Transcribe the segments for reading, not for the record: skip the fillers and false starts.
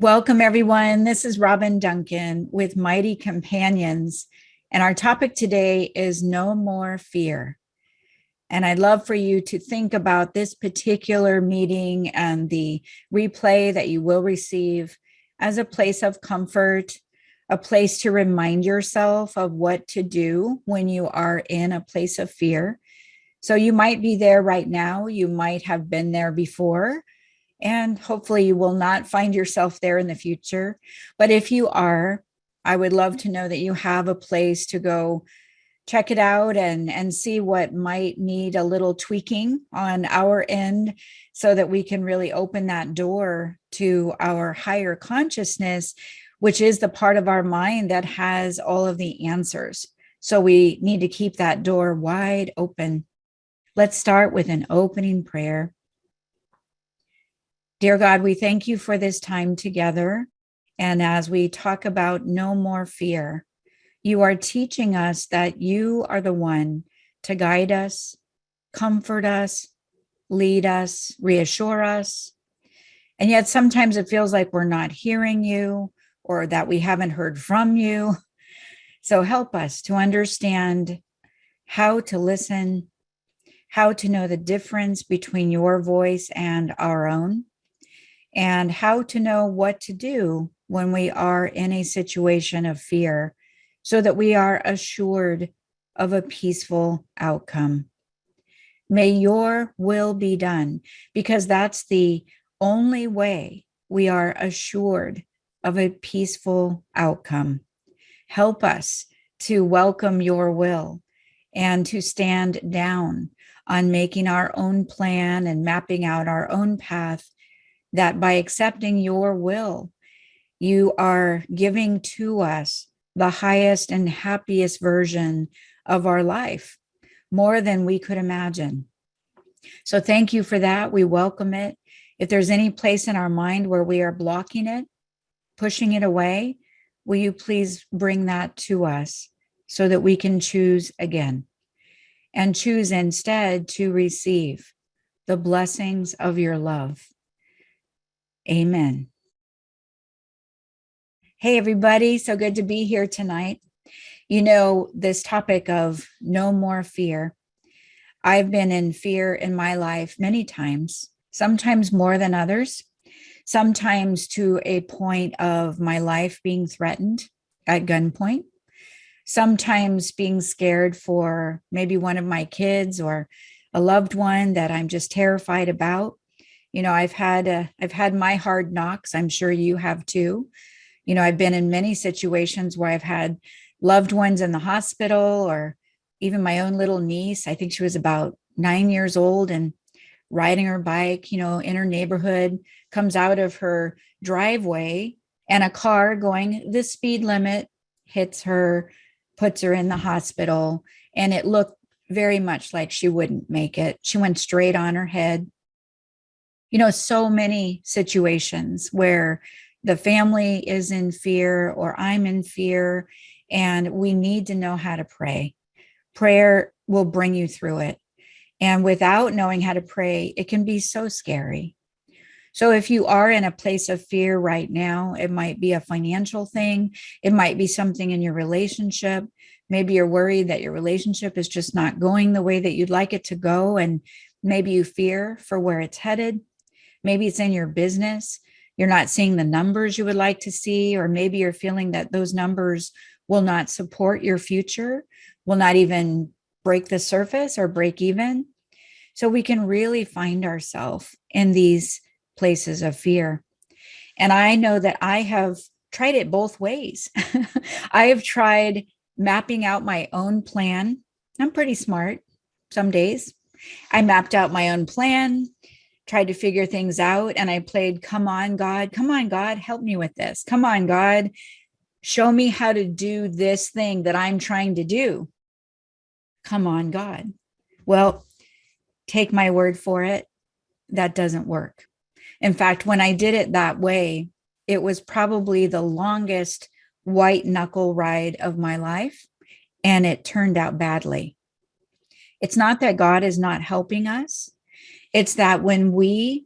Welcome, everyone. This is Robin Duncan with Mighty Companions, and our topic today is no more fear. And I'd love for you to think about this particular meeting and the replay that you will receive as a place of comfort, a place to remind yourself of what to do when you are in a place of fear. So you might be there right now. You might have been there before. And hopefully you will not find yourself there in the future. But if you are, I would love to know that you have a place to go check it out and see what might need a little tweaking on our end so that we can really open that door to our higher consciousness, which is the part of our mind that has all of the answers. So we need to keep that door wide open. Let's start with an opening prayer. Dear God, we thank you for this time together. And as we talk about no more fear, you are teaching us that you are the one to guide us, comfort us, lead us, reassure us. And yet sometimes it feels like we're not hearing you or that we haven't heard from you. So help us to understand how to listen, how to know the difference between your voice and our own, and how to know what to do when we are in a situation of fear so that we are assured of a peaceful outcome. May your will be done, because that's the only way we are assured of a peaceful outcome. Help us to welcome your will and to stand down on making our own plan and mapping out our own path, that by accepting your will, you are giving to us the highest and happiest version of our life, more than we could imagine. So thank you for that. We welcome it. If there's any place in our mind where we are blocking it, pushing it away, will you please bring that to us so that we can choose again and choose instead to receive the blessings of your love. Amen. Hey, everybody. So good to be here tonight. You know, this topic of no more fear. I've been in fear in my life many times, sometimes more than others, sometimes to a point of my life being threatened at gunpoint, sometimes being scared for maybe one of my kids or a loved one that I'm just terrified about. You know, I've had my hard knocks. I'm sure you have too. You know, I've been in many situations where I've had loved ones in the hospital, or even my own little niece. I think she was about 9 years old and riding her bike, you know, in her neighborhood, comes out of her driveway and a car going the speed limit hits her, puts her in the hospital. And it looked very much like she wouldn't make it. She went straight on her head. You know, so many situations where the family is in fear or I'm in fear, and we need to know how to pray. Prayer will bring you through it. And without knowing how to pray, it can be so scary. So if you are in a place of fear right now, it might be a financial thing. It might be something in your relationship. Maybe you're worried that your relationship is just not going the way that you'd like it to go. And maybe you fear for where it's headed. Maybe it's in your business. You're not seeing the numbers you would like to see, or maybe you're feeling that those numbers will not support your future, will not even break the surface or break even. So we can really find ourselves in these places of fear. And I know that I have tried it both ways. I have tried mapping out my own plan. I'm pretty smart some days. I mapped out my own plan, tried to figure things out, and I played, come on, God, help me with this. Come on, God, show me how to do this thing that I'm trying to do. Come on, God. Well, take my word for it. That doesn't work. In fact, when I did it that way, it was probably the longest white knuckle ride of my life, and it turned out badly. It's not that God is not helping us. It's that when we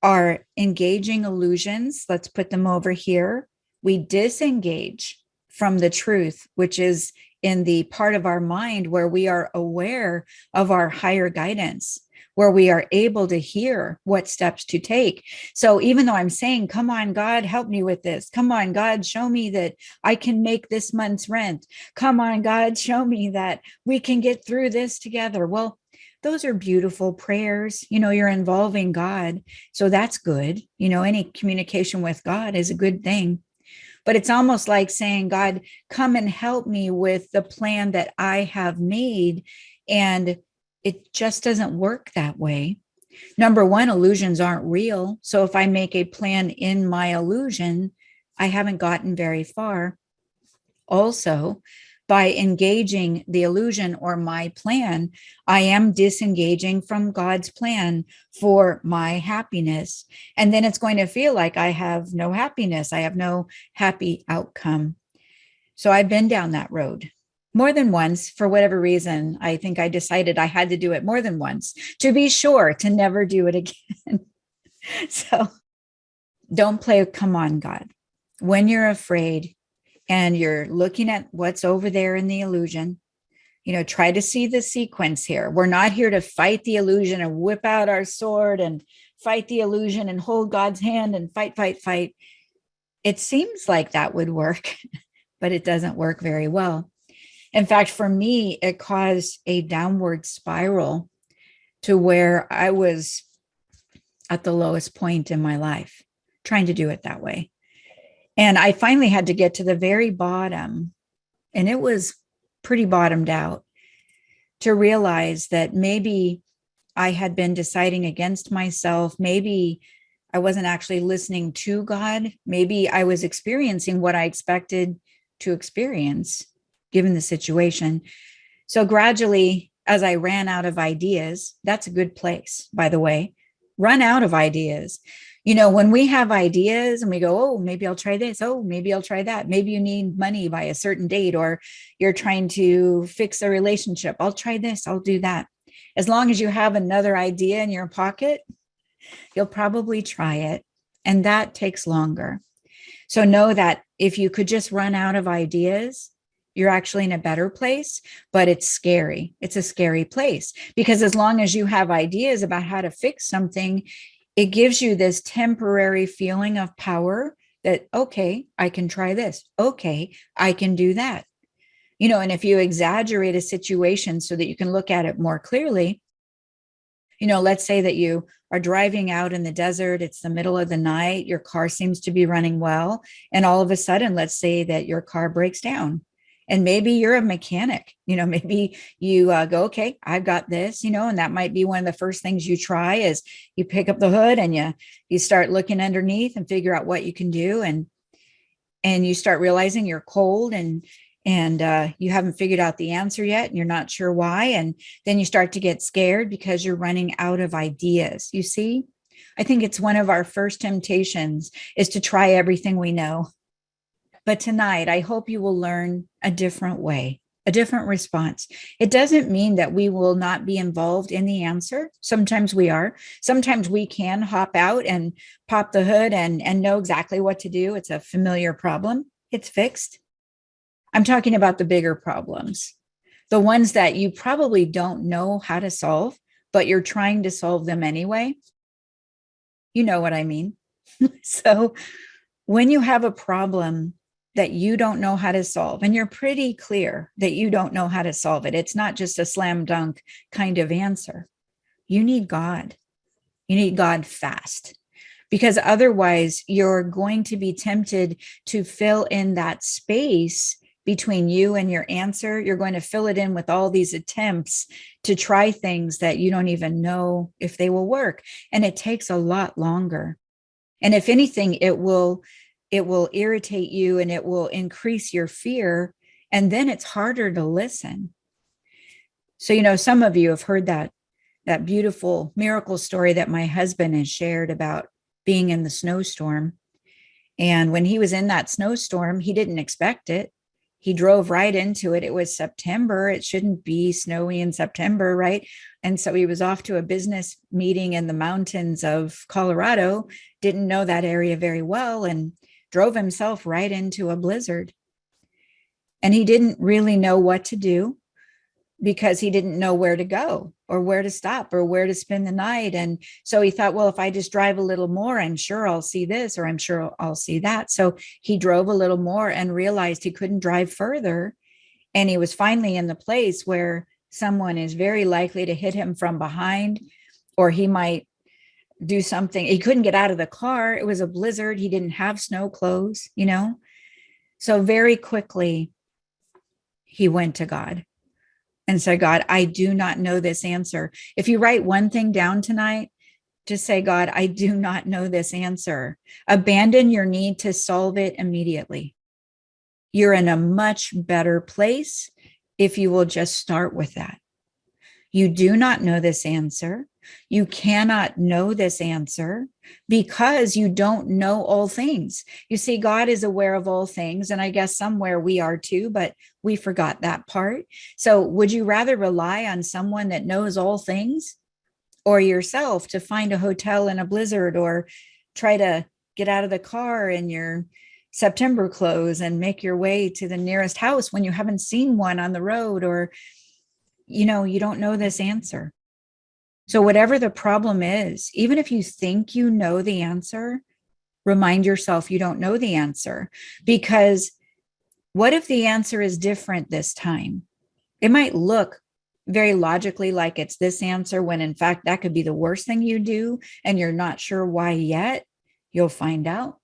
are engaging illusions. Let's put them over here. We disengage from the truth, which is in the part of our mind where we are aware of our higher guidance, where we are able to hear what steps to take. So even though I'm saying, come on, God, help me with this. Come on, God, show me that I can make this month's rent. Come on, God, show me that we can get through this together. Well, those are beautiful prayers. You're involving God. So that's good. Any communication with God is a good thing. But it's almost like saying, God, come and help me with the plan that I have made. And it just doesn't work that way. Number one, illusions aren't real. So if I make a plan in my illusion, I haven't gotten very far. Also, by engaging the illusion or my plan, I am disengaging from God's plan for my happiness. And then it's going to feel like I have no happiness. I have no happy outcome. So I've been down that road more than once. For whatever reason, I think I decided I had to do it more than once to be sure to never do it again. So don't play come on, God. When you're afraid, and you're looking at what's over there in the illusion, try to see the sequence here. We're not here to fight the illusion and whip out our sword and fight the illusion and hold God's hand and fight, fight, fight. It seems like that would work, but it doesn't work very well. In fact, for me, it caused a downward spiral to where I was at the lowest point in my life, trying to do it that way. And I finally had to get to the very bottom, and it was pretty bottomed out, to realize that maybe I had been deciding against myself. Maybe I wasn't actually listening to God. Maybe I was experiencing what I expected to experience given the situation. So gradually, as I ran out of ideas, that's a good place, by the way, run out of ideas. When we have ideas and we go, oh, maybe I'll try this. Oh, maybe I'll try that. Maybe you need money by a certain date, or you're trying to fix a relationship. I'll try this. I'll do that. As long as you have another idea in your pocket, you'll probably try it. And that takes longer. So know that if you could just run out of ideas, you're actually in a better place, but it's scary. It's a scary place because as long as you have ideas about how to fix something, it gives you this temporary feeling of power that, okay, I can try this. Okay, I can do that. And if you exaggerate a situation so that you can look at it more clearly, let's say that you are driving out in the desert, it's the middle of the night, your car seems to be running well, and all of a sudden, let's say that your car breaks down. And maybe you're a mechanic, maybe you go, okay, I've got this, and that might be one of the first things you try is you pick up the hood and you start looking underneath and figure out what you can do. And you start realizing you're cold and you haven't figured out the answer yet and you're not sure why. And then you start to get scared because you're running out of ideas. You see, I think it's one of our first temptations is to try everything we know. But tonight, I hope you will learn a different way, a different response. It doesn't mean that we will not be involved in the answer. Sometimes we are. Sometimes we can hop out and pop the hood and know exactly what to do. It's a familiar problem. It's fixed. I'm talking about the bigger problems, the ones that you probably don't know how to solve, but you're trying to solve them anyway. You know what I mean? So when you have a problem that you don't know how to solve, and you're pretty clear that you don't know how to solve it, it's not just a slam dunk kind of answer. You need God. You need God fast, because otherwise you're going to be tempted to fill in that space between you and your answer. You're going to fill it in with all these attempts to try things that you don't even know if they will work. And it takes a lot longer. And if anything, it will irritate you and it will increase your fear. And then it's harder to listen. So, some of you have heard that beautiful miracle story that my husband has shared about being in the snowstorm. And when he was in that snowstorm, he didn't expect it. He drove right into it. It was September. It shouldn't be snowy in September, right? And so he was off to a business meeting in the mountains of Colorado, didn't know that area very well, and drove himself right into a blizzard. And he didn't really know what to do because he didn't know where to go or where to stop or where to spend the night. And so he thought, well, if I just drive a little more, I'm sure I'll see this, or I'm sure I'll see that. So he drove a little more and realized he couldn't drive further. And he was finally in the place where someone is very likely to hit him from behind, or he might do something. He couldn't get out of the car. It was a blizzard. He didn't have snow clothes, So very quickly, he went to God and said, God, I do not know this answer. If you write one thing down tonight, just say, God, I do not know this answer. Abandon your need to solve it immediately. You're in a much better place if you will just start with that. You do not know this answer. You cannot know this answer because you don't know all things. You see, God is aware of all things, and I guess somewhere we are too, but we forgot that part. So would you rather rely on someone that knows all things, or yourself to find a hotel in a blizzard, or try to get out of the car in your September clothes and make your way to the nearest house when you haven't seen one on the road, or you don't know this answer? So whatever the problem is, even if you think you know the answer, remind yourself you don't know the answer. Because what if the answer is different this time? It might look very logically like it's this answer, when in fact that could be the worst thing you do, and you're not sure why yet. You'll find out.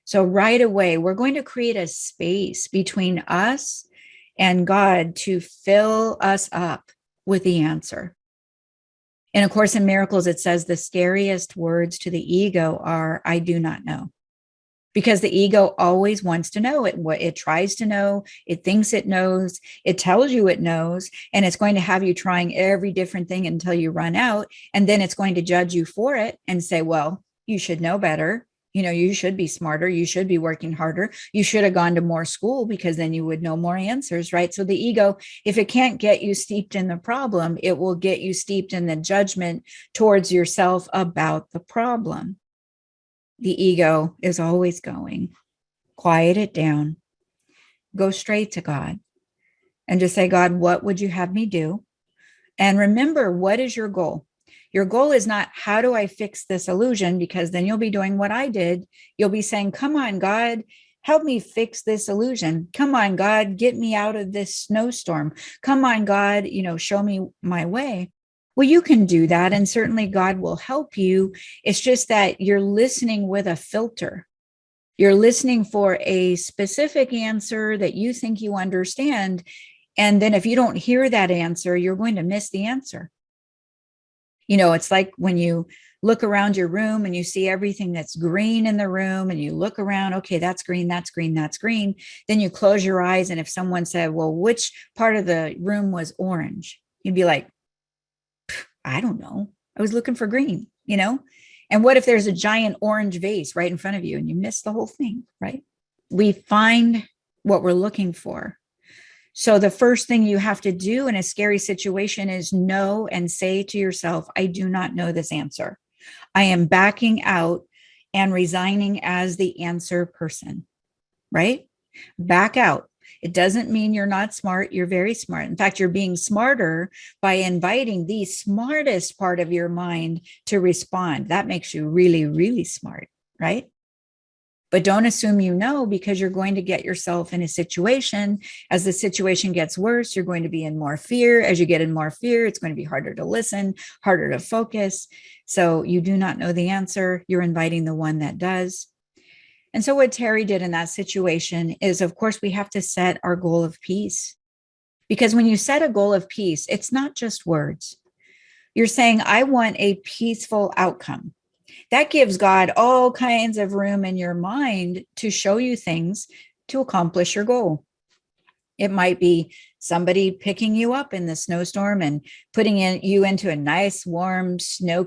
So right away, we're going to create a space between us and God to fill us up with the answer. In A Course in Miracles, it says the scariest words to the ego are, I do not know. Because the ego always wants to know. It tries to know, it thinks it knows, it tells you it knows, and it's going to have you trying every different thing until you run out. And then it's going to judge you for it and say, well, you should know better. You should be smarter. You should be working harder. You should have gone to more school, because then you would know more answers, right? So the ego, if it can't get you steeped in the problem, it will get you steeped in the judgment towards yourself about the problem. The ego is always going, quiet it down, go straight to God and just say, God, what would you have me do? And remember, what is your goal? Your goal is not, how do I fix this illusion? Because then you'll be doing what I did. You'll be saying, come on, God, help me fix this illusion. Come on, God, get me out of this snowstorm. Come on, God, show me my way. Well, you can do that, and certainly God will help you. It's just that you're listening with a filter. You're listening for a specific answer that you think you understand. And then if you don't hear that answer, you're going to miss the answer. It's like when you look around your room and you see everything that's green in the room, and you look around, okay, that's green, that's green, that's green. Then you close your eyes, and if someone said, well, which part of the room was orange? You'd be like, I don't know. I was looking for green, And what if there's a giant orange vase right in front of you and you miss the whole thing, right? We find what we're looking for. So the first thing you have to do in a scary situation is know and say to yourself, I do not know this answer. I am backing out and resigning as the answer person, right? Back out. It doesn't mean you're not smart. You're very smart. In fact, you're being smarter by inviting the smartest part of your mind to respond. That makes you really, really smart, right? But don't assume you know, because you're going to get yourself in a situation. As the situation gets worse, you're going to be in more fear. As you get in more fear, it's going to be harder to listen, harder to focus. So you do not know the answer. You're inviting the one that does. And so what Terry did in that situation is, of course, we have to set our goal of peace. Because when you set a goal of peace, it's not just words. You're saying, I want a peaceful outcome. That gives God all kinds of room in your mind to show you things to accomplish your goal. It might be somebody picking you up in the snowstorm and putting you into a nice, warm, snow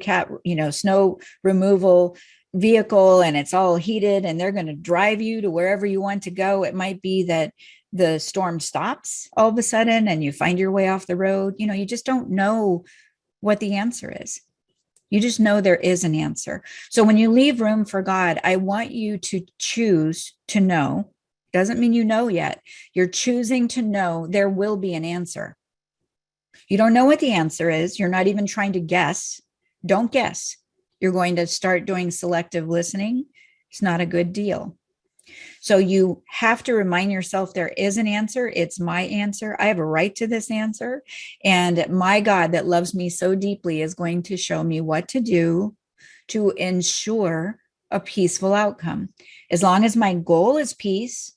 removal vehicle and it's all heated and they're going to drive you to wherever you want to go. It might be that the storm stops all of a sudden and you find your way off the road. You just don't know what the answer is. You just know there is an answer. So when you leave room for God, I want you to choose to know. Doesn't mean you know yet. You're choosing to know there will be an answer. You don't know what the answer is. You're not even trying to guess. Don't guess. You're going to start doing selective listening. It's not a good deal. So you have to remind yourself there is an answer. It's my answer. I have a right to this answer. And my God that loves me so deeply is going to show me what to do to ensure a peaceful outcome. As long as my goal is peace,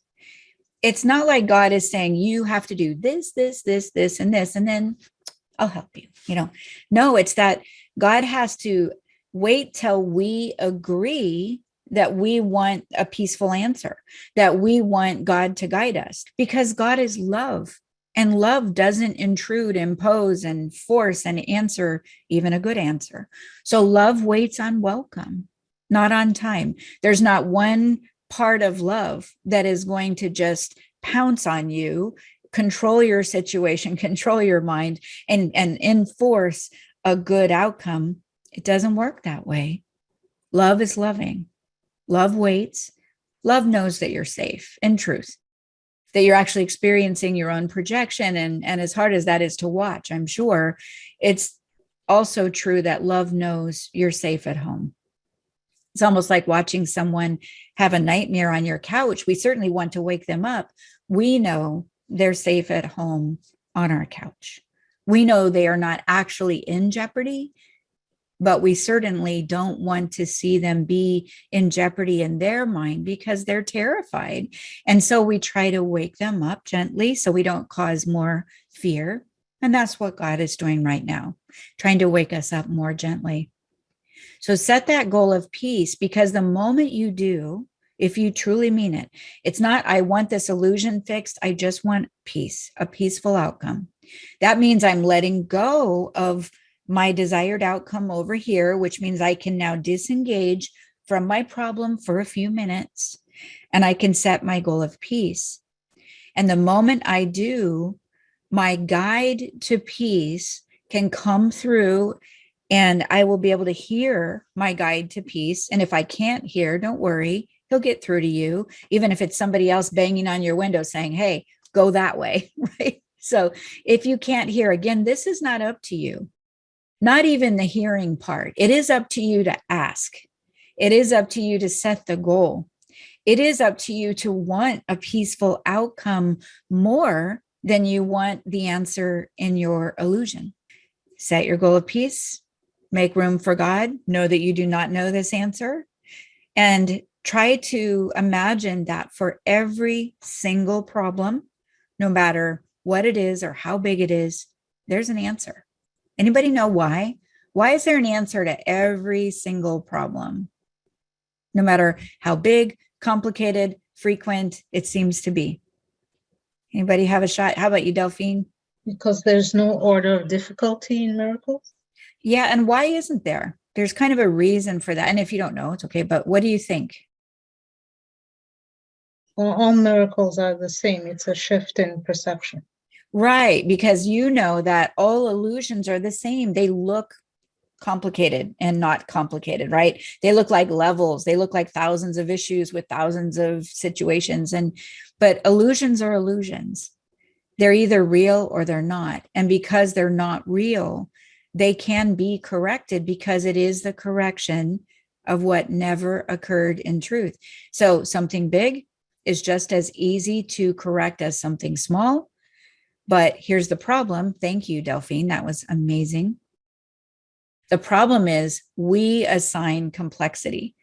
it's not like God is saying, you have to do this, and this, and then I'll help you. No, it's that God has to wait till we agree that we want a peaceful answer, that we want God to guide us, because God is love, and love doesn't intrude, impose, and force an answer, even a good answer. So love waits on welcome, not on time. There's not one part of love that is going to just pounce on you, control your situation, control your mind, and enforce a good outcome. It doesn't work that way. Love is loving. Love waits. Love knows that you're safe, in truth, that you're actually experiencing your own projection. And as hard as that is to watch, I'm sure it's also true that love knows you're safe at home. It's almost like watching someone have a nightmare on your couch. We certainly want to wake them up. We know they're safe at home on our couch. We know they are not actually in jeopardy, but we certainly don't want to see them be in jeopardy in their mind because they're terrified. And so we try to wake them up gently so we don't cause more fear. And that's what God is doing right now, trying to wake us up more gently. So set that goal of peace, because the moment you do, if you truly mean it, it's not, I want this illusion fixed. I just want peace, a peaceful outcome. That means I'm letting go of my desired outcome over here, which means I can now disengage from my problem for a few minutes and I can set my goal of peace. And the moment I do, my guide to peace can come through and I will be able to hear my guide to peace. And if I can't hear, don't worry, he'll get through to you, even if it's somebody else banging on your window saying, hey, go that way, right? So if you can't hear, again, this is not up to you. Not even the hearing part. It is up to you to ask. It is up to you to set the goal. It is up to you to want a peaceful outcome more than you want the answer in your illusion. Set your goal of peace. Make room for God. Know that you do not know this answer. And try to imagine that for every single problem, no matter what it is or how big it is, there's an answer. Anybody know why? Why is there an answer to every single problem? No matter how big, complicated, frequent it seems to be. Anybody have a shot? How about you, Delphine? Because there's no order of difficulty in miracles. Yeah, and why isn't there? There's kind of a reason for that. And if you don't know, it's okay. But what do you think? Well, all miracles are the same. It's a shift in perception. Right, because you know that all illusions are the same. They look complicated and not complicated, right? They look like levels. They look like thousands of issues with thousands of situations. But illusions are illusions. They're either real or they're not. And because they're not real, they can be corrected because it is the correction of what never occurred in truth. So something big is just as easy to correct as something small. But here's the problem. Thank you, Delphine. That was amazing. The problem is we assign complexity.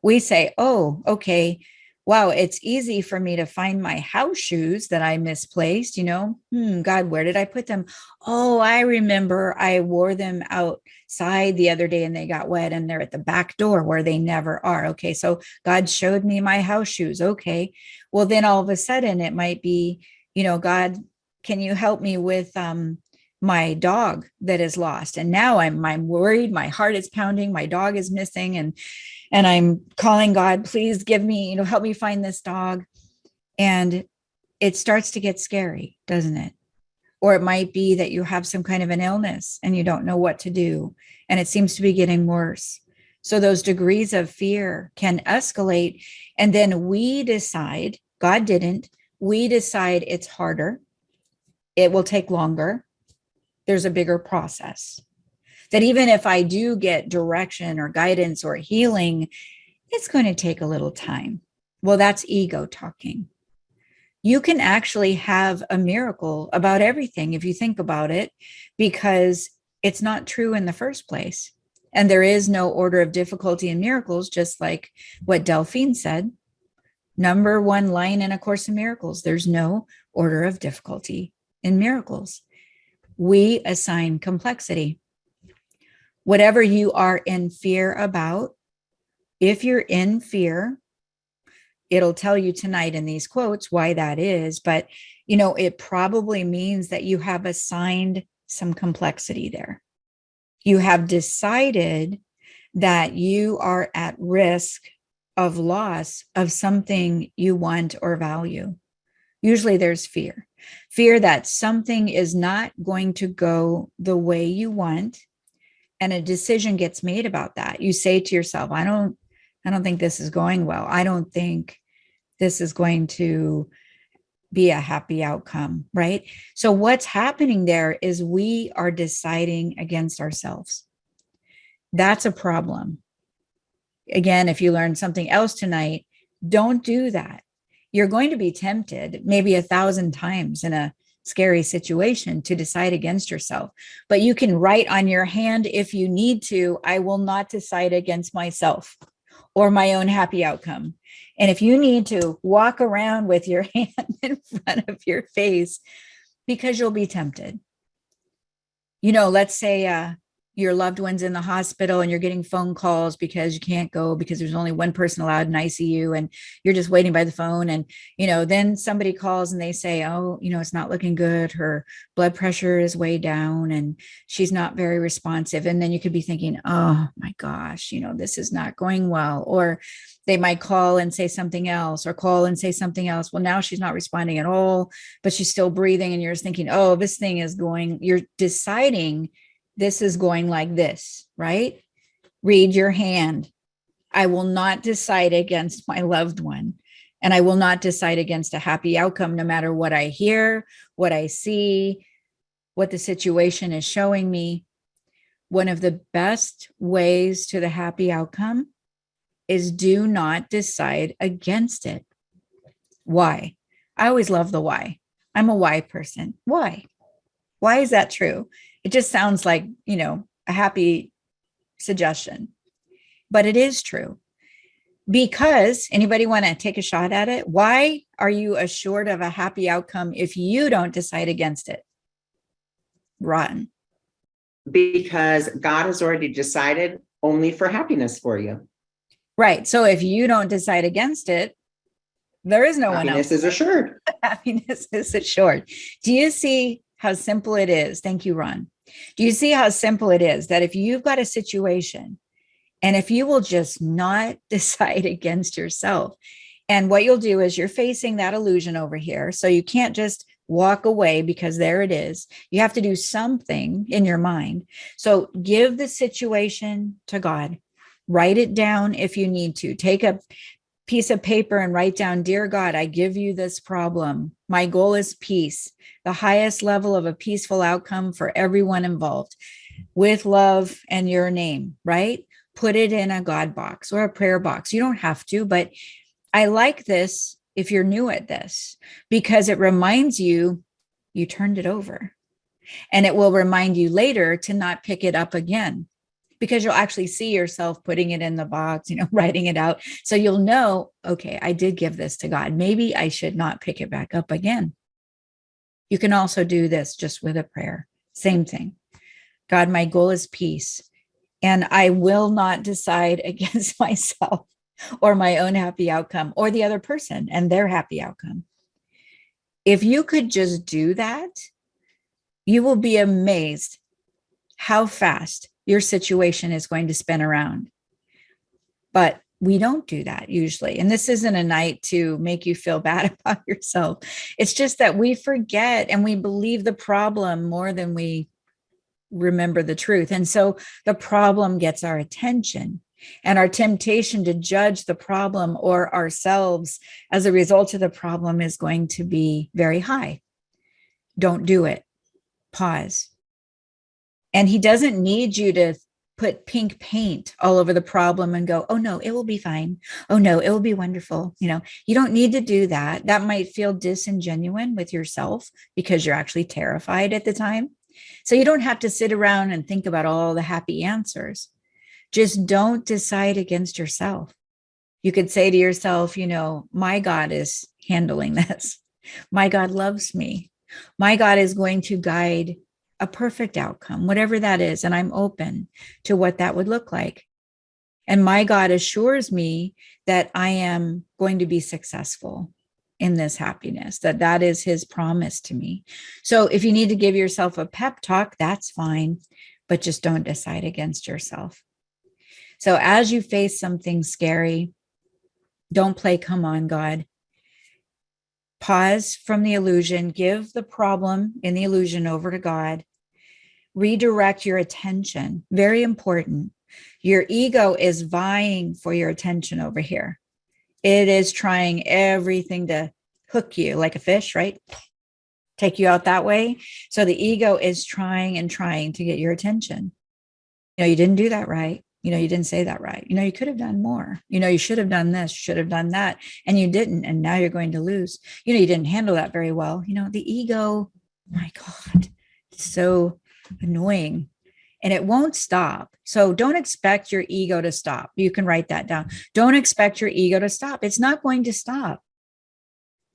We say, oh, okay, wow, it's easy for me to find my house shoes that I misplaced. God, where did I put them? Oh, I remember I wore them outside the other day and they got wet and they're at the back door where they never are. Okay, so God showed me my house shoes. Okay, well, then all of a sudden it might be, God, can you help me with my dog that is lost? And now I'm worried. My heart is pounding. My dog is missing. and I'm calling God, please give me, help me find this dog. And it starts to get scary, doesn't it? Or it might be that you have some kind of an illness and you don't know what to do, and it seems to be getting worse. So those degrees of fear can escalate. And then we decide, God didn't, we decide it's harder. It will take longer. There's a bigger process. That even if I do get direction or guidance or healing, it's going to take a little time. Well, that's ego talking. You can actually have a miracle about everything if you think about it, because it's not true in the first place. And there is no order of difficulty in miracles, just like what Delphine said. Number one line in A Course in Miracles, there's no order of difficulty in miracles. We assign complexity. Whatever you are in fear about, if you're in fear, it'll tell you tonight in these quotes why that is, but it probably means that you have assigned some complexity there. You have decided that you are at risk of loss of something you want or value. Usually there's fear that something is not going to go the way you want, and a decision gets made about that. You say to yourself, I don't think this is going well. I don't think this is going to be a happy outcome, right? So what's happening there is we are deciding against ourselves. That's a problem. Again, if you learn something else tonight, don't do that. You're going to be tempted maybe 1,000 times in a scary situation to decide against yourself. But you can write on your hand if you need to, I will not decide against myself or my own happy outcome. And if you need to, walk around with your hand in front of your face, because you'll be tempted. Let's say your loved one's in the hospital and you're getting phone calls because you can't go because there's only one person allowed in ICU, and you're just waiting by the phone. And, then somebody calls and they say, oh, it's not looking good. Her blood pressure is way down and she's not very responsive. And then you could be thinking, oh my gosh, this is not going well. Or they might call and say something else, or call and say something else. Well, now she's not responding at all, but she's still breathing. And you're just thinking, oh, this thing is going, you're deciding this is going like this, right? Read your hand. I will not decide against my loved one, and I will not decide against a happy outcome, no matter what I hear, what I see, what the situation is showing me. One of the best ways to the happy outcome is do not decide against it. Why? I always love the why. I'm a why person. Why? Why is that true? It just sounds like, a happy suggestion, but it is true. Because anybody want to take a shot at it? Why are you assured of a happy outcome if you don't decide against it? Run. Because God has already decided only for happiness for you. Right. So if you don't decide against it, there is no one else. Happiness is assured. Happiness is assured. Do you see how simple it is? Thank you, Ron. Do you see how simple it is that if you've got a situation, and if you will just not decide against yourself, and what you'll do is you're facing that illusion over here. So you can't just walk away because there it is. You have to do something in your mind. So give the situation to God. Write it down if you need to. Take a piece of paper and write down, dear God, I give you this problem. My goal is peace, the highest level of a peaceful outcome for everyone involved, with love and your name, right? Put it in a God box or a prayer box. You don't have to, but I like this if you're new at this, because it reminds you, you turned it over, and it will remind you later to not pick it up again, because you'll actually see yourself putting it in the box, writing it out. So you'll know, okay, I did give this to God. Maybe I should not pick it back up again. You can also do this just with a prayer. Same thing. God, my goal is peace, and I will not decide against myself or my own happy outcome or the other person and their happy outcome. If you could just do that, you will be amazed how fast your situation is going to spin around. But we don't do that usually. And this isn't a night to make you feel bad about yourself. It's just that we forget and we believe the problem more than we remember the truth. And so the problem gets our attention, and our temptation to judge the problem or ourselves as a result of the problem is going to be very high. Don't do it. Pause. And he doesn't need you to put pink paint all over the problem and go, oh no, it will be fine. Oh no, it will be wonderful. You don't need to do that. That might feel disingenuous with yourself because you're actually terrified at the time. So you don't have to sit around and think about all the happy answers. Just don't decide against yourself. You could say to yourself, my God is handling this. My God loves me. My God is going to guide a perfect outcome, whatever that is. And I'm open to what that would look like. And my God assures me that I am going to be successful in this happiness, that is his promise to me. So if you need to give yourself a pep talk, that's fine, but just don't decide against yourself. So as you face something scary, don't play come on, God. Pause from the illusion, give the problem in the illusion over to God. Redirect your attention. Very important. Your ego is vying for your attention over here. It is trying everything to hook you like a fish, right? Take you out that way. So the ego is trying and trying to get your attention. You didn't do that right. You didn't say that right. You could have done more. You should have done this, should have done that. And you didn't. And now you're going to lose. You didn't handle that very well. The ego, my God, it's so annoying. And it won't stop. So don't expect your ego to stop. You can write that down. Don't expect your ego to stop. It's not going to stop.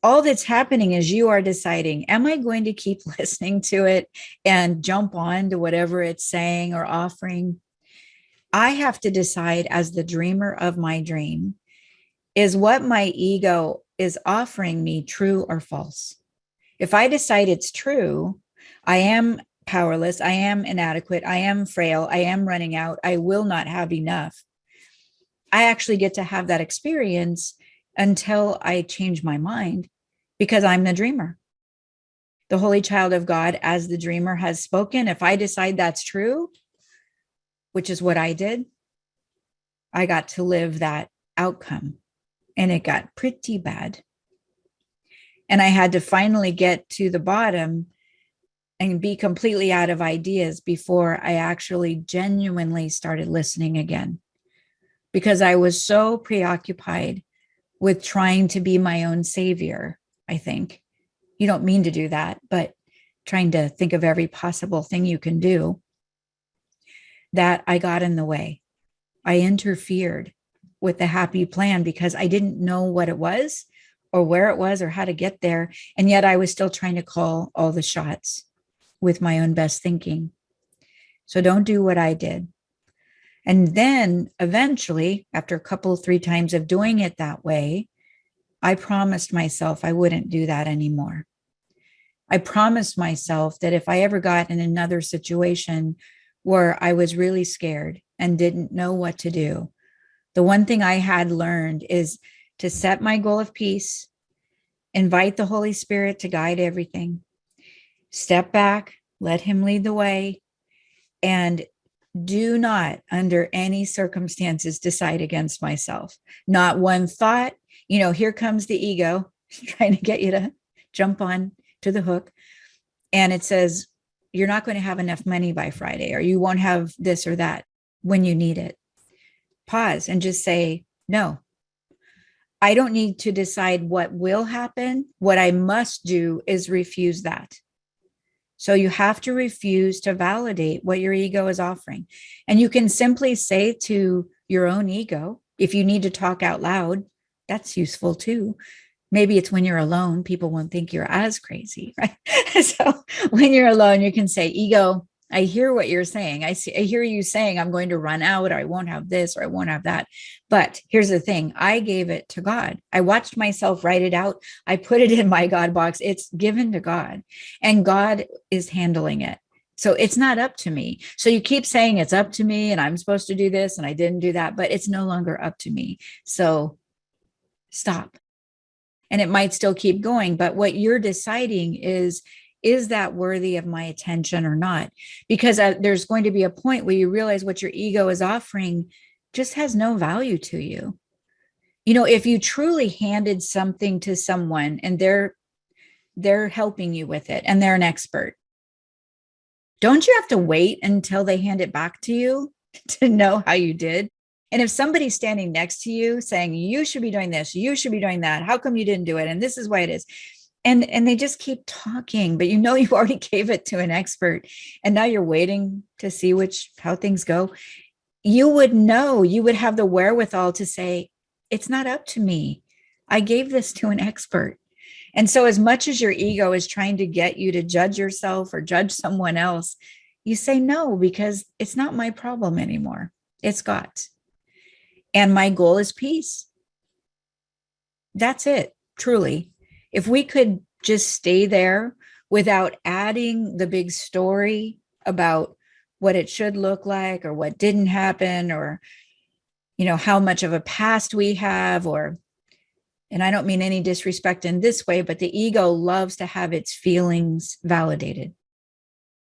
All that's happening is you are deciding, am I going to keep listening to it and jump on to whatever it's saying or offering? I have to decide as the dreamer of my dream, is what my ego is offering me true or false? If I decide it's true, I am powerless, I am inadequate, I am frail, I am running out, I will not have enough. I actually get to have that experience until I change my mind, because I'm the dreamer. The Holy Child of God, as the dreamer, has spoken. If I decide that's true, which is what I did, I got to live that outcome, and it got pretty bad. And I had to finally get to the bottom and be completely out of ideas before I actually genuinely started listening again, because I was so preoccupied with trying to be my own savior. I think you don't mean to do that, but trying to think of every possible thing you can do, that I got in the way. I interfered with the happy plan because I didn't know what it was or where it was or how to get there. And yet I was still trying to call all the shots with my own best thinking. So don't do what I did. And then eventually, after a couple, 3 times of doing it that way, I promised myself I wouldn't do that anymore. I promised myself that if I ever got in another situation where I was really scared and didn't know what to do, the one thing I had learned is to set my goal of peace, invite the Holy Spirit to guide everything, step back, let him lead the way, and do not, under any circumstances, decide against myself. Not one thought. Here comes the ego trying to get you to jump on to the hook. And it says, you're not going to have enough money by Friday, or you won't have this or that when you need it. Pause and just say, no, I don't need to decide what will happen. What I must do is refuse that. So you have to refuse to validate what your ego is offering. And you can simply say to your own ego, if you need to talk out loud, that's useful too. Maybe it's when you're alone, people won't think you're as crazy, right? So when you're alone, you can say, ego, I hear what you're saying. I hear you saying I'm going to run out, or I won't have this, or I won't have that. But here's the thing. I gave it to God. I watched myself write it out. I put it in my God box. It's given to God, and God is handling it. So it's not up to me. So you keep saying it's up to me and I'm supposed to do this and I didn't do that, but it's no longer up to me. So stop. And it might still keep going, but what you're deciding is that worthy of my attention or not? Because there's going to be a point where you realize what your ego is offering just has no value to you. You know, if you truly handed something to someone and they're helping you with it and they're an expert, don't you have to wait until they hand it back to you to know how you did? And if somebody's standing next to you saying, you should be doing this, you should be doing that, how come you didn't do it? And this is why it is. And they just keep talking, but you know you already gave it to an expert and now you're waiting to see how things go. You would know, you would have the wherewithal to say, it's not up to me. I gave this to an expert. And so as much as your ego is trying to get you to judge yourself or judge someone else, you say no, because it's not my problem anymore. It's God's. And my goal is peace. That's it, truly. If we could just stay there without adding the big story about what it should look like or what didn't happen or, you know, how much of a past we have and I don't mean any disrespect in this way, but the ego loves to have its feelings validated.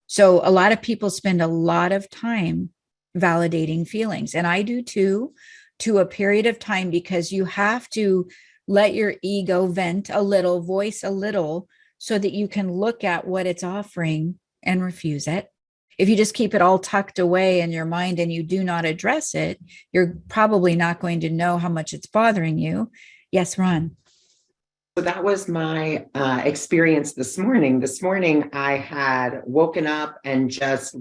So a lot of people spend a lot of time validating feelings. And I do too, to a period of time, because you have to let your ego vent a little, voice a little, so that you can look at what it's offering and refuse it. If you just keep it all tucked away in your mind and you do not address it, you're probably not going to know how much it's bothering you. Yes, Ron. So that was my experience this morning. This morning, I had woken up and just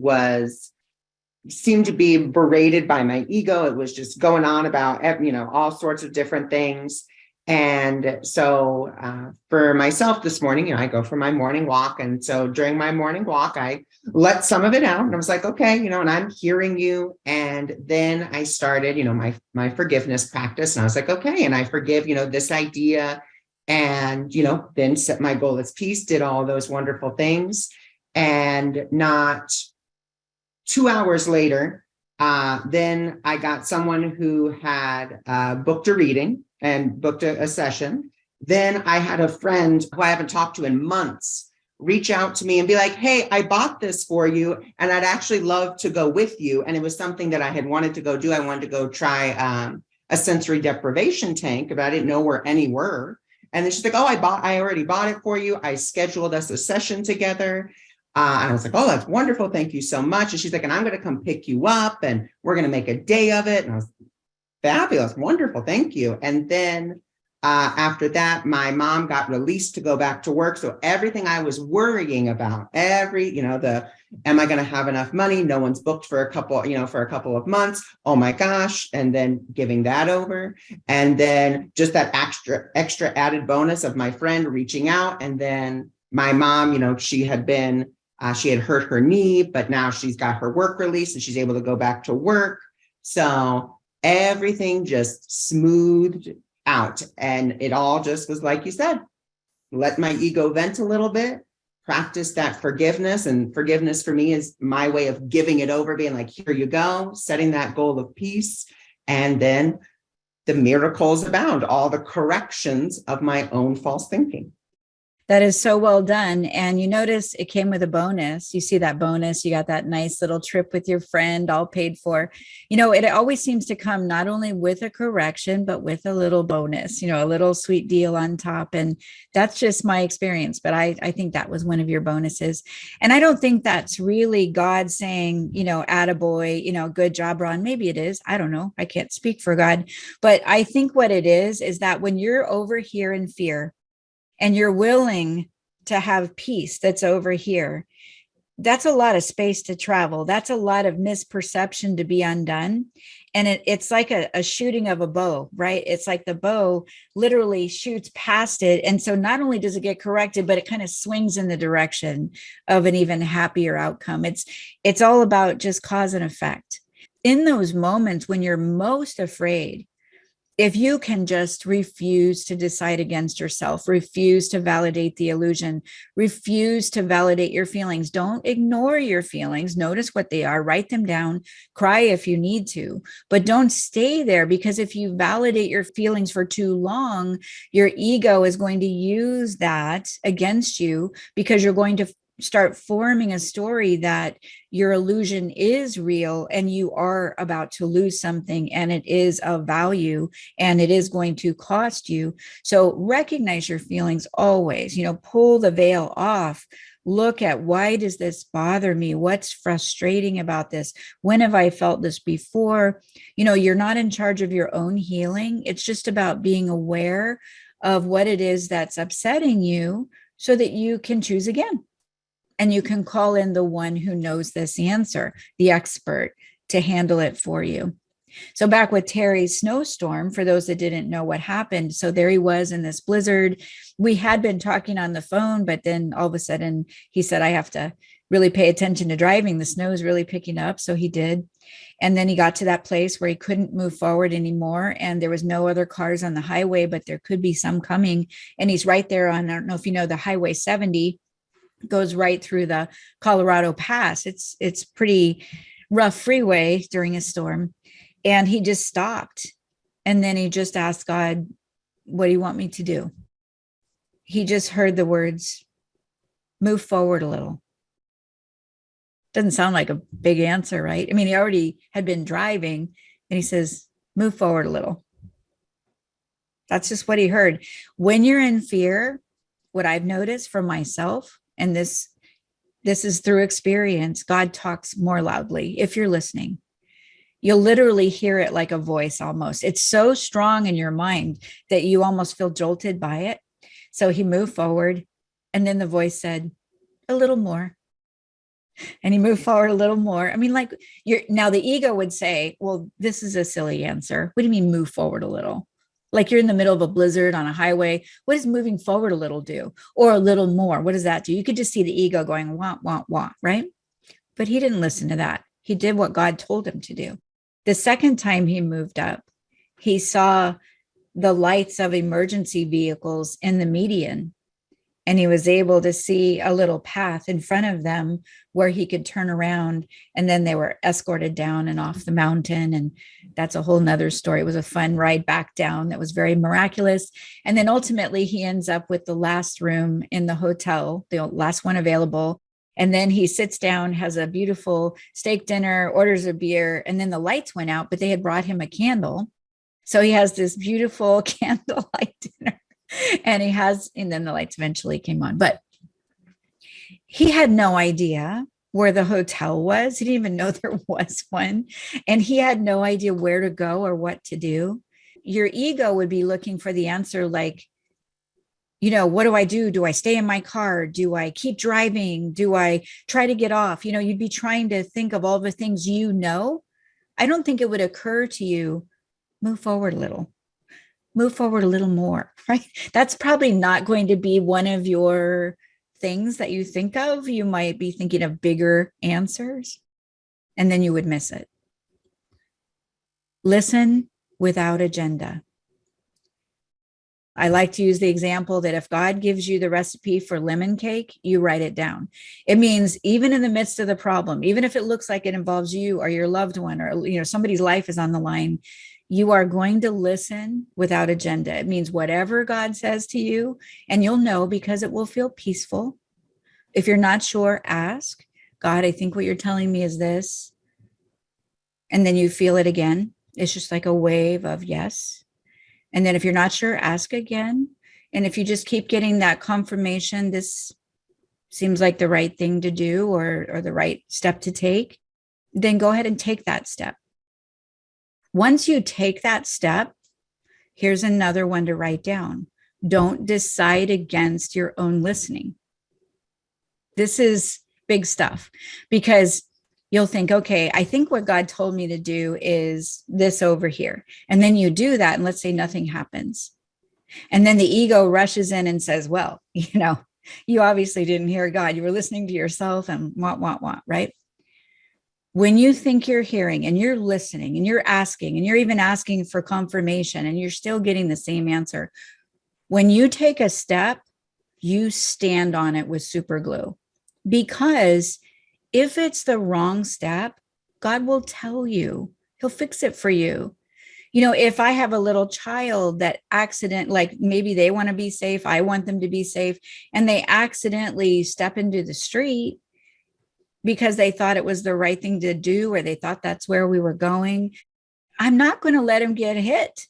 seemed to be berated by my ego. It was just going on about, you know, all sorts of different things. And so for myself this morning, you know, I go for my morning walk. And so during my morning walk, I let some of it out and I was like, okay, you know, and I'm hearing you. And then I started, you know, my forgiveness practice. And I was like, okay, and I forgive, you know, this idea. And, you know, then set my goal as peace, did all those wonderful things. And not 2 hours later, then I got someone who had booked a reading and booked a session. Then I had a friend who I haven't talked to in months reach out to me and be like, hey, I bought this for you and I'd actually love to go with you. And it was something that I had wanted to go do. I wanted to go try a sensory deprivation tank, but I didn't know where any were. And then she's like, oh, I already bought it for you. I scheduled us a session together. And I was like, oh, that's wonderful. Thank you so much. And she's like, and I'm going to come pick you up and we're going to make a day of it. And I was fabulous. Wonderful. Thank you. And then after that, my mom got released to go back to work. So everything I was worrying about, am I going to have enough money? No one's booked for a couple of months. Oh my gosh. And then giving that over. And then just that extra added bonus of my friend reaching out. And then my mom, you know, she had hurt her knee, but now she's got her work release and she's able to go back to work. So everything just smoothed out. And it all just was like you said, let my ego vent a little bit, practice that forgiveness. And forgiveness for me is my way of giving it over, being like, here you go, setting that goal of peace. And then the miracles abound, all the corrections of my own false thinking. That is so well done. And you notice it came with a bonus. You see that bonus, you got that nice little trip with your friend, all paid for. You know, it always seems to come not only with a correction, but with a little bonus, you know, a little sweet deal on top. And that's just my experience. But I think that was one of your bonuses. And I don't think that's really God saying, you know, attaboy, you know, good job, Ron. Maybe it is. I don't know. I can't speak for God. But I think what it is that when you're over here in fear, and you're willing to have peace that's over here, that's a lot of space to travel. That's a lot of misperception to be undone. And it's like a shooting of a bow, right? It's like the bow literally shoots past it. And so not only does it get corrected, but it kind of swings in the direction of an even happier outcome. It's all about just cause and effect. In those moments when you're most afraid if you can just refuse to decide against yourself, refuse to validate the illusion, refuse to validate your feelings, don't ignore your feelings. Notice what they are, write them down, cry if you need to, but don't stay there, because if you validate your feelings for too long, your ego is going to use that against you, because you're going to start forming a story that your illusion is real and you are about to lose something, and it is of value and it is going to cost you. So recognize your feelings always, pull the veil off. Look at, why does this bother me? What's frustrating about this? When have I felt this before? You're not in charge of your own healing. It's just about being aware of what it is that's upsetting you so that you can choose again. And you can call in the one who knows this answer, the expert, to handle it for you. So back with Terry's snowstorm, for those that didn't know what happened. So there he was in this blizzard. We had been talking on the phone, but then all of a sudden he said, I have to really pay attention to driving. The snow is really picking up. So he did. And then he got to that place where he couldn't move forward anymore. And there was no other cars on the highway, but there could be some coming. And he's right there on, I don't know if you know, the Highway 70 goes right through the Colorado Pass. It's pretty rough freeway during a storm. And he just stopped. And then he just asked God, what do you want me to do? He just heard the words, move forward a little. Doesn't sound like a big answer, right? I mean, he already had been driving and he says, move forward a little. That's just what he heard. When you're in fear, what I've noticed for myself, and this is through experience, God talks more loudly if you're listening. You'll literally hear it like a voice almost. It's so strong in your mind that you almost feel jolted by it. So he moved forward, and then the voice said, a little more. And he moved forward a little more. I mean, like now the ego would say, well, this is a silly answer. What do you mean move forward a little? Like you're in the middle of a blizzard on a highway. What does moving forward a little do? Or a little more? What does that do? You could just see the ego going, wah, right? But he didn't listen to that. He did what God told him to do. The second time he moved up, he saw the lights of emergency vehicles in the median. And he was able to see a little path in front of them where he could turn around. And then they were escorted down and off the mountain. And that's a whole nother story. It was a fun ride back down that was very miraculous. And then ultimately he ends up with the last room in the hotel, the last one available. And then he sits down, has a beautiful steak dinner, orders a beer, and then the lights went out, but they had brought him a candle. So he has this beautiful candlelight dinner. And then the lights eventually came on, but he had no idea where the hotel was. He didn't even know there was one. And he had no idea where to go or what to do. Your ego would be looking for the answer, like, what do I do? Do I stay in my car? Do I keep driving? Do I try to get off? You'd be trying to think of all the things I don't think it would occur to you, move forward a little. Move forward a little more, right? That's probably not going to be one of your things that you think of. You might be thinking of bigger answers, and then you would miss it. Listen without agenda. I like to use the example that if God gives you the recipe for lemon cake, you write it down. It means even in the midst of the problem, even if it looks like it involves you or your loved one, or somebody's life is on the line, you are going to listen without agenda. It means whatever God says to you, and you'll know because it will feel peaceful. If you're not sure, ask God, I think what you're telling me is this. And then you feel it again. It's just like a wave of yes. And then if you're not sure, ask again. And if you just keep getting that confirmation, this seems like the right thing to do or the right step to take, then go ahead and take that step. Once you take that step, here's another one to write down. Don't decide against your own listening. This is big stuff because you'll think, okay, I think what God told me to do is this over here. And then you do that, and let's say nothing happens. And then the ego rushes in and says, well, you obviously didn't hear God. You were listening to yourself and right? When you think you're hearing and you're listening and you're asking and you're even asking for confirmation and you're still getting the same answer, when you take a step, you stand on it with super glue. Because if it's the wrong step, God will tell you, he'll fix it for you. You know, if I have a little child that like maybe they want to be safe, I want them to be safe, and they accidentally step into the street because they thought it was the right thing to do, or they thought that's where we were going, I'm not going to let him get hit.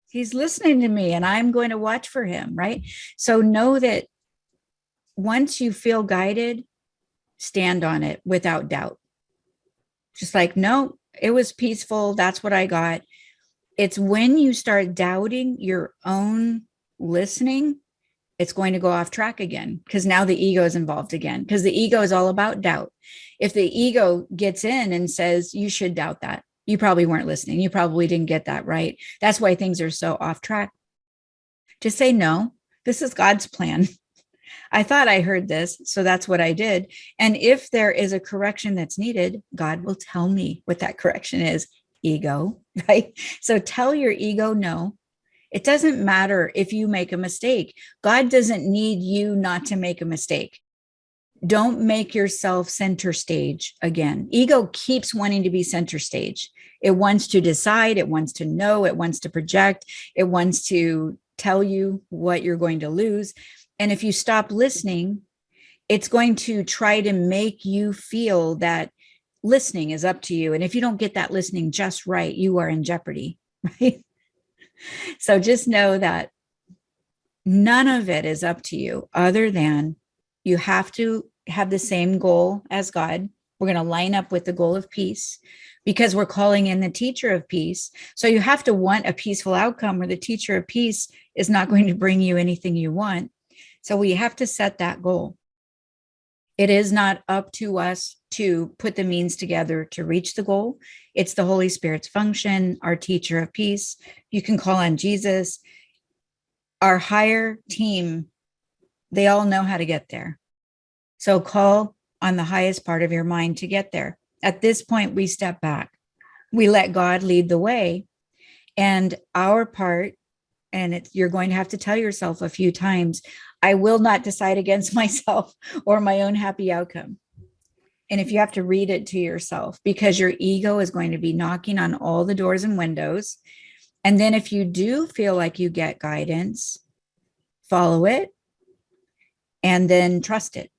He's listening to me and I'm going to watch for him, right? So know that once you feel guided, stand on it without doubt. Just like, no, it was peaceful. That's what I got. It's when you start doubting your own listening, it's going to go off track again, because now the ego is involved again, because the ego is all about doubt. If the ego gets in and says, you should doubt that, you probably weren't listening. You probably didn't get that right. That's why things are so off track. Just say, no, this is God's plan. I thought I heard this, so that's what I did. And if there is a correction that's needed, God will tell me what that correction is. Ego, right? So tell your ego no. It doesn't matter if you make a mistake. God doesn't need you not to make a mistake. Don't make yourself center stage again. Ego keeps wanting to be center stage. It wants to decide, it wants to know, it wants to project, it wants to tell you what you're going to lose. And if you stop listening, it's going to try to make you feel that listening is up to you. And if you don't get that listening just right, you are in jeopardy, right? So just know that none of it is up to you, other than you have to have the same goal as God. We're going to line up with the goal of peace, because we're calling in the teacher of peace. So you have to want a peaceful outcome, or the teacher of peace is not going to bring you anything you want. So we have to set that goal. It is not up to us to put the means together to reach the goal. It's the Holy Spirit's function, our teacher of peace. You can call on Jesus. Our higher team, they all know how to get there. So call on the highest part of your mind to get there. At this point, we step back. We let God lead the way. And our part, and you're going to have to tell yourself a few times, I will not decide against myself or my own happy outcome. And if you have to read it to yourself, because your ego is going to be knocking on all the doors and windows. And then if you do feel like you get guidance, follow it and then trust it.